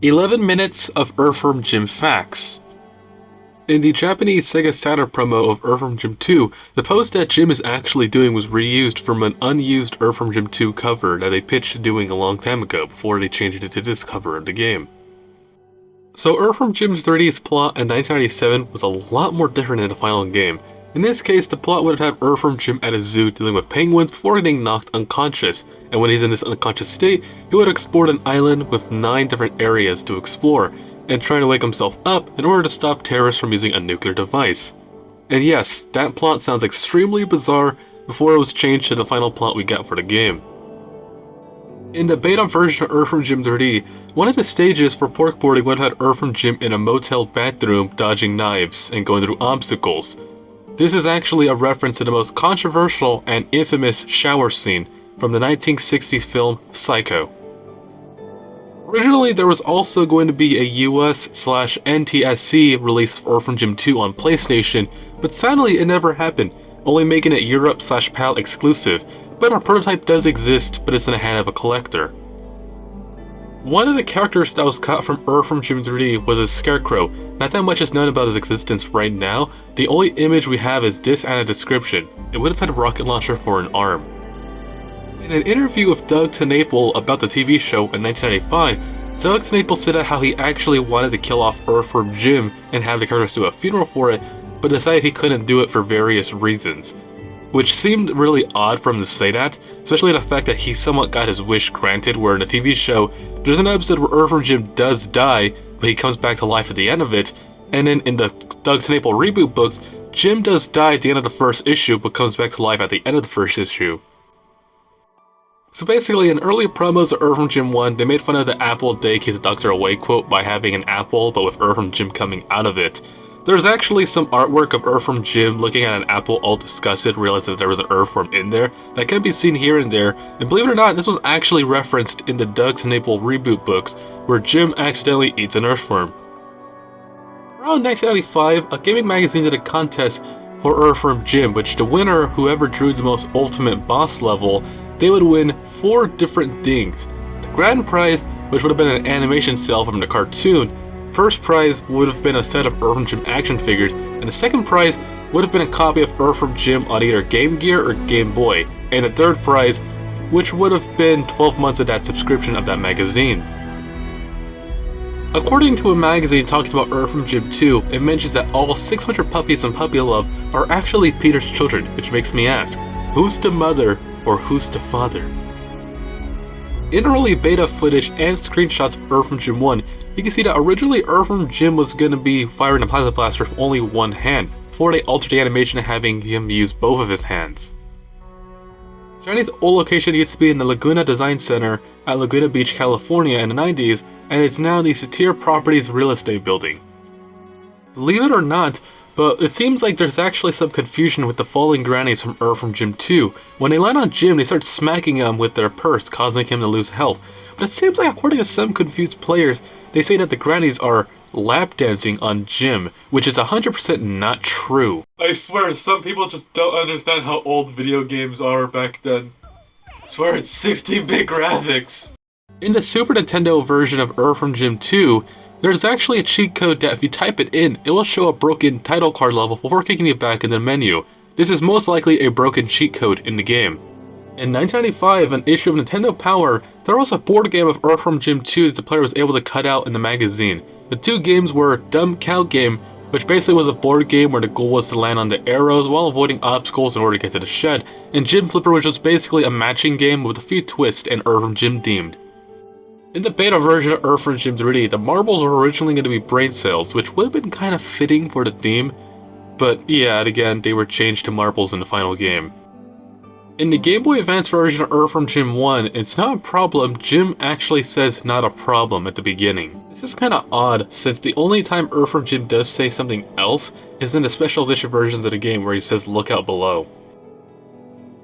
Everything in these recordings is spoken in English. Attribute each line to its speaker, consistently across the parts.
Speaker 1: 11 Minutes of Earthworm Jim Facts. In the Japanese Sega Saturn promo of Earthworm Jim 2, the pose that Jim is actually doing was reused from an unused Earthworm Jim 2 cover that they pitched doing a long time ago before they changed it to this cover in the game. So Earthworm Jim's 3D's plot in 1997 was a lot more different than the final game. In this case, the plot would have had Earthworm Jim at a zoo dealing with penguins before getting knocked unconscious, and when he's in this unconscious state, he would explore an island with 9 different areas to explore, and trying to wake himself up in order to stop terrorists from using a nuclear device. And yes, that plot sounds extremely bizarre before it was changed to the final plot we got for the game. In the beta version of Earthworm Jim 3D, one of the stages for porkboarding would have had Earthworm Jim in a motel bathroom dodging knives and going through obstacles. This is actually a reference to the most controversial and infamous shower scene from the 1960s film Psycho. Originally, there was also going to be a US/NTSC release of Earthworm Jim 2 on PlayStation, but sadly it never happened, only making it Europe/PAL exclusive, but our prototype does exist, but it's in the hand of a collector. One of the characters that was cut from Earthworm Jim 3D was a scarecrow. Not that much is known about his existence right now. The only image we have is this and a description. It would have had a rocket launcher for an arm. In an interview with Doug TenNapel about the TV show in 1995, Doug TenNapel said how he actually wanted to kill off Earthworm Jim and have the characters do a funeral for it, but decided he couldn't do it for various reasons. Which seemed really odd for him to say that, especially the fact that he somewhat got his wish granted, where in the TV show, there's an episode where Earthworm Jim does die, but he comes back to life at the end of it, and then in the Doug TenNapel reboot books, Jim does die at the end of the first issue, but comes back to life at the end of the first issue. So basically, in early promos of Earthworm Jim 1, they made fun of the "Apple Day keeps the doctor away" quote by having an apple, but with Earthworm Jim coming out of it. There's actually some artwork of Earthworm Jim looking at an apple all disgusted, realizing that there was an earthworm in there that can be seen here and there, and believe it or not, this was actually referenced in the Doug TenNapel reboot books, where Jim accidentally eats an earthworm. Around 1995, a gaming magazine did a contest for Earthworm Jim, which the winner, whoever drew the most ultimate boss level, they would win 4 different things. The grand prize, which would have been an animation cell from the cartoon. First prize would have been a set of Earthworm Jim action figures, and the second prize would have been a copy of Earthworm Jim on either Game Gear or Game Boy, and the third prize, which would have been 12 months of that subscription of that magazine. According to a magazine talking about Earthworm Jim 2, it mentions that all 600 puppies in Puppy Love are actually Peter's children, which makes me ask, who's the mother or who's the father? In early beta footage and screenshots of Earthworm Jim 1, you can see that originally Earthworm Jim was going to be firing a plasma blaster with only one hand, before they altered the animation to having him use both of his hands. Shiny's old location used to be in the Laguna Design Center at Laguna Beach, California in the 90s, and it's now the Satir Properties real estate building. Believe it or not, but it seems like there's actually some confusion with the falling grannies from Earthworm Jim 2. When they land on Jim, they start smacking him with their purse, causing him to lose health. But it seems like, according to some confused players, they say that the grannies are lap dancing on Jim, which is 100% not true. I swear, some people just don't understand how old video games are back then. I swear it's 16-bit graphics. In the Super Nintendo version of Earthworm Jim 2, there's actually a cheat code that if you type it in, it will show a broken title card level before kicking you back in the menu. This is most likely a broken cheat code in the game. In 1995, an issue of Nintendo Power, there was a board game of Earthworm Jim 2 that the player was able to cut out in the magazine. The 2 games were Dumb Cow Game, which basically was a board game where the goal was to land on the arrows while avoiding obstacles in order to get to the shed, and Jim Flipper, which was basically a matching game with a few twists and Earthworm Jim themed. In the beta version of Earthworm Jim 3D, the marbles were originally going to be brain cells, which would have been kind of fitting for the theme, but yeah, again, they were changed to marbles in the final game. In the Game Boy Advance version of Earthworm Jim 1, it's not a problem. Jim actually says not a problem at the beginning. This is kinda odd, since the only time Earthworm Jim does say something else is in the special edition versions of the game where he says look out below.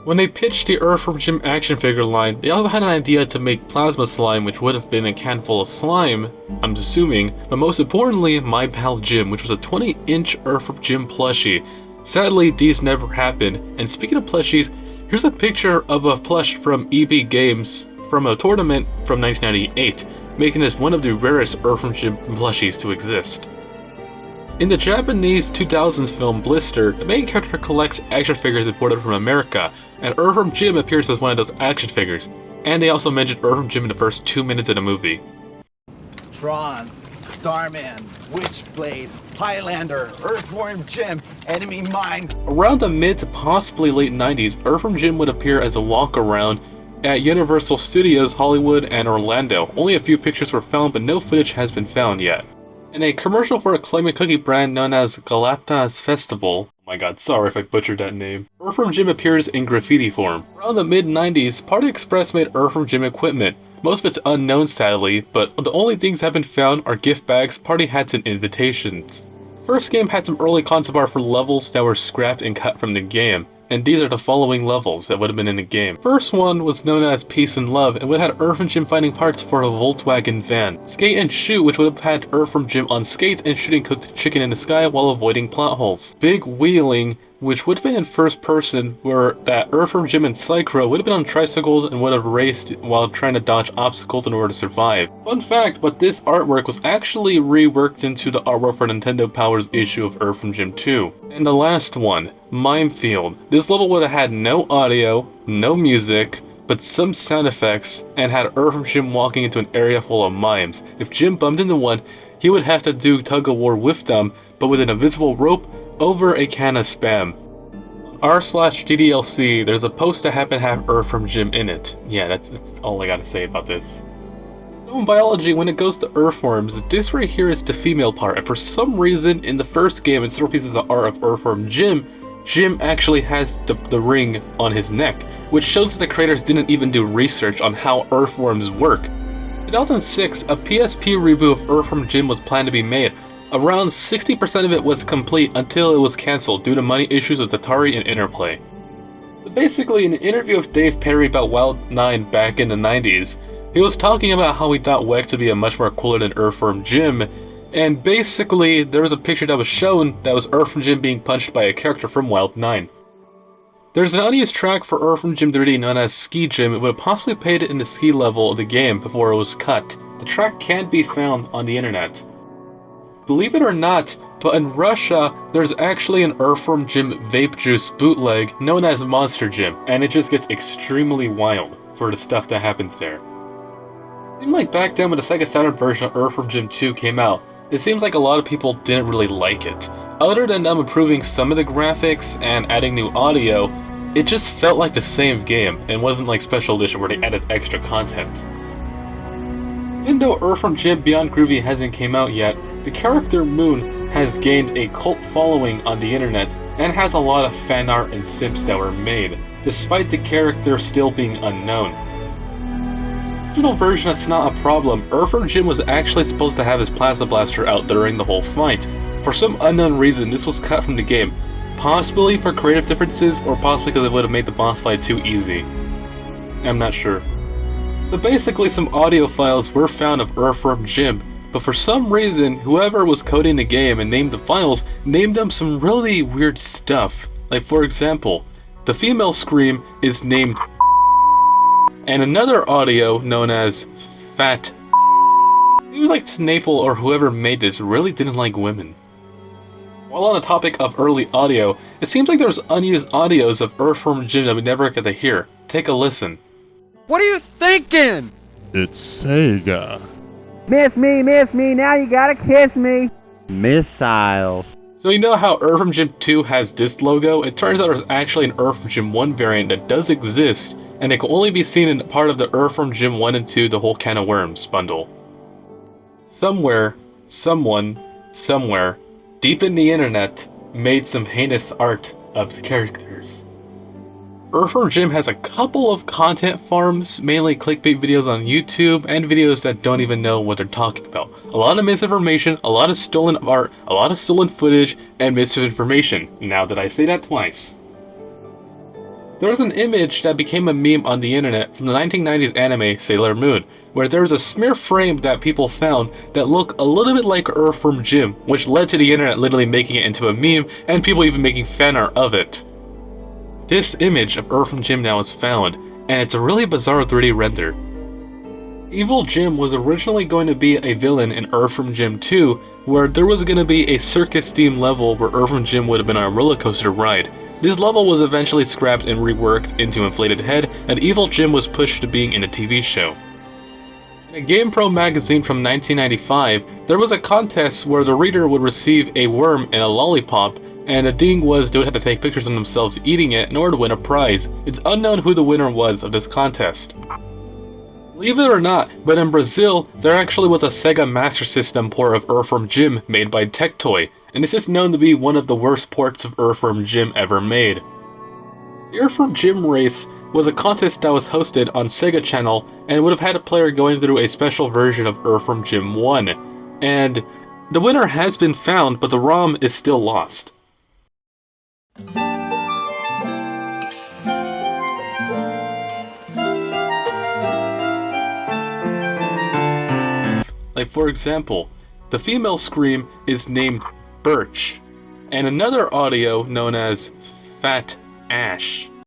Speaker 1: When they pitched the Earthworm Jim action figure line, they also had an idea to make plasma slime, which would have been a can full of slime, I'm assuming, but most importantly, My Pal Jim, which was a 20-inch Earthworm Jim plushie. Sadly, these never happened, and speaking of plushies, here's a picture of a plush from EB Games from a tournament from 1998. making this one of the rarest Earthworm Jim plushies to exist. In the Japanese 2000s film Blister, the main character collects action figures imported from America, and Earthworm Jim appears as one of those action figures, and they also mentioned Earthworm Jim in the first 2 minutes of the movie.
Speaker 2: Tron, Starman, Witchblade, Highlander, Earthworm Jim, Enemy Mine.
Speaker 1: Around the mid to possibly late 90s, Earthworm Jim would appear as a walk-around at Universal Studios Hollywood and Orlando. Only a few pictures were found, but no footage has been found yet. In a commercial for a claiming cookie brand known as Galata's Festival, oh my god, sorry if I butchered that name, Earthworm Jim appears in graffiti form. Around the mid-90s, Party Express made Earthworm Jim equipment. Most of it's unknown sadly, but the only things that have been found are gift bags, party hats, and invitations. The first game had some early concept art for levels that were scrapped and cut from the game, and these are the following levels that would have been in the game. First one was known as Peace and Love, and would have had Earthworm Jim finding parts for a Volkswagen van. Skate and Shoot, which would have had Earthworm Jim on skates and shooting cooked chicken in the sky while avoiding plot holes. Big Wheeling, which would have been in first person, where that Earthworm Jim and Psychro would have been on tricycles and would have raced while trying to dodge obstacles in order to survive. Fun fact, but this artwork was actually reworked into the artwork for Nintendo Power's issue of Earthworm Jim 2. And the last one, Minefield. This level would have had no audio, no music, but some sound effects, and had Earthworm Jim walking into an area full of mimes. If Jim bumped into one, he would have to do tug-of-war with them, but with an invisible rope over a can of Spam. r/DDLC, there's a post that happened to have Earthworm Jim in it. Yeah, that's all I gotta say about this. So in biology, when it goes to earthworms, this right here is the female part, and for some reason, in the first game, in several pieces of art of Earthworm Jim, Jim actually has the ring on his neck, which shows that the creators didn't even do research on how earthworms work. In 2006, a PSP reboot of Earthworm Jim was planned to be made. Around 60% of it was complete until it was cancelled due to money issues with Atari and Interplay. So basically, in an interview with Dave Perry about Wild 9 back in the 90s, he was talking about how he thought Wex would be a much more cooler than Earthworm Jim, and basically there was a picture that was shown that was Earthworm Jim being punched by a character from Wild 9. There's an unused track for Earthworm Jim 3D known as Ski Jim. It would have possibly played it in the ski level of the game before it was cut. The track can be found on the internet. Believe it or not, but in Russia, there's actually an Earthworm Jim vape juice bootleg known as Monster Jim, and it just gets extremely wild for the stuff that happens there. It seemed like back then when the Sega Saturn version of Earthworm Jim 2 came out, it seems like a lot of people didn't really like it. Other than them improving some of the graphics and adding new audio, it just felt like the same game, and wasn't like Special Edition where they added extra content. Even though Earthworm Jim Beyond Groovy hasn't came out yet, the character Moon has gained a cult following on the internet and has a lot of fan art and simps that were made, despite the character still being unknown. In the original version, that's not a problem. Earthworm Jim was actually supposed to have his Plasma Blaster out during the whole fight. For some unknown reason, this was cut from the game, possibly for creative differences or possibly because it would have made the boss fight too easy. I'm not sure. So basically, some audio files were found of Earthworm Jim, but for some reason, whoever was coding the game and named the files named them some really weird stuff. Like, for example, the female scream is named and another audio known as Fat. Seems like Tnaple or whoever made this really didn't like women. While on the topic of early audio, it seems like there's unused audios of Earthworm Jim that we never get to hear. Take a listen.
Speaker 3: What are you thinking?
Speaker 4: It's Sega.
Speaker 5: Miss me, now you gotta kiss me. Missiles.
Speaker 1: So you know how Earthworm Jim 2 has this logo? It turns out there's actually an Earthworm Jim 1 variant that does exist, and it can only be seen in part of the Earthworm Jim 1 and 2 The Whole Can of Worms bundle. Somewhere, someone, somewhere, deep in the internet, made some heinous art of the characters. Earthworm Jim has a couple of content farms, mainly clickbait videos on YouTube, and videos that don't even know what they're talking about. A lot of misinformation, a lot of stolen art, a lot of stolen footage, and misinformation, now that I say that twice. There was an image that became a meme on the internet from the 1990s anime Sailor Moon, where there was a smear frame that people found that looked a little bit like Earthworm Jim, which led to the internet literally making it into a meme, and people even making fan art of it. This image of Earthworm Jim now is found, and it's a really bizarre 3D render. Evil Jim was originally going to be a villain in Earthworm Jim 2, where there was going to be a circus-themed level where Earthworm Jim would have been on a roller coaster ride. This level was eventually scrapped and reworked into Inflated Head, and Evil Jim was pushed to being in a TV show. In a GamePro magazine from 1995, there was a contest where the reader would receive a worm and a lollipop, and the thing was they would have to take pictures of themselves eating it in order to win a prize. It's unknown who the winner was of this contest. Believe it or not, but in Brazil, there actually was a Sega Master System port of Earthworm Jim made by Tectoy, and this is known to be one of the worst ports of Earthworm Jim ever made. The Earthworm Jim race was a contest that was hosted on Sega Channel and would have had a player going through a special version of Earthworm Jim 1, and the winner has been found, but the ROM is still lost. Like, for example, the female scream is named Birch, and another audio known as Fat Ash.